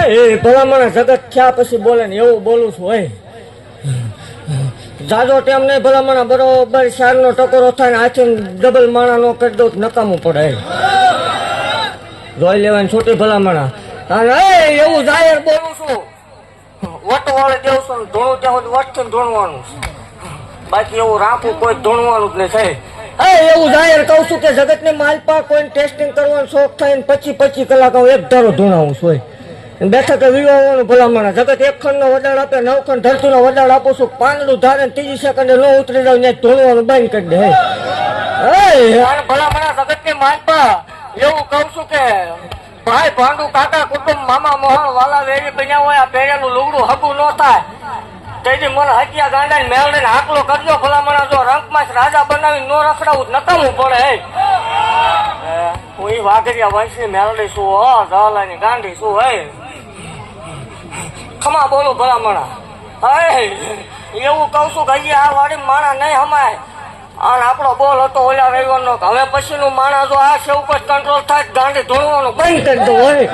એ ભલામણ જગત થયા પછી બોલે ને એવું બોલું છું હોય જાજો ટેમ નહીં ભલામણ બરોબર શારનો ટકોરો થાય ને હાથી ડબલ માણા નો કરી દઉં નકામું પડે જોઈ લેવાની છોટી ભલામણ અને એવું જાહેર બોલું છું વટ વાળે દેવું છું ધોણું ત્યાં સુધી વટથી ધોણવાનું બાકી એવું રાખવું કોઈ ધોણવાનું જ નહીં થાય એવું જાહેર કહું છું કે જગત ને માલપા કોઈ ટેસ્ટિંગ કરવાનો શોખ થાય ને 25 કલાક એક ધારો ધોણાવું છું બેઠક વિવાહવાનું ભલામણ જગત એક ખંડ નો વડાડ આપે 9 ખંડ ધરતી નો વડાડ આપું છું પાંદડું ધારે 3 સેકન્ડે ન ઉતરી જાવ ને ધોણવાનું બંધ કરી દે ભલામણ જગત ને માલપા એવું કહું છું કે ભાઈ ભાંડુ કાકા કુટુંબ મામા મોહન વાલા વેરી બન્યા હોય આ પેરેનું લુગડું હગું ન થાય તેથી મને હત્યા ગાંડા ને મેળવે ને આકલો કરજો ભલામણ જો રંગમાં રાજા બનાવી નો રખડાવું નકામું પડે હું એ વાઘરિયા વંશની મેળવી છું હો જવાલાની ગાંડી છું હે ખમા બોલું ભલામણ એવું કહું છું કે હજી આ વાળી માણા નહીં હમાય અને આપણો બોલ હતો ઓલા રવિવારનો હવે પછીનું માણસ જો આ છે ઉપર કંટ્રોલ થાય ગાંડી ધોળવાનું બંધ કરી દો હોય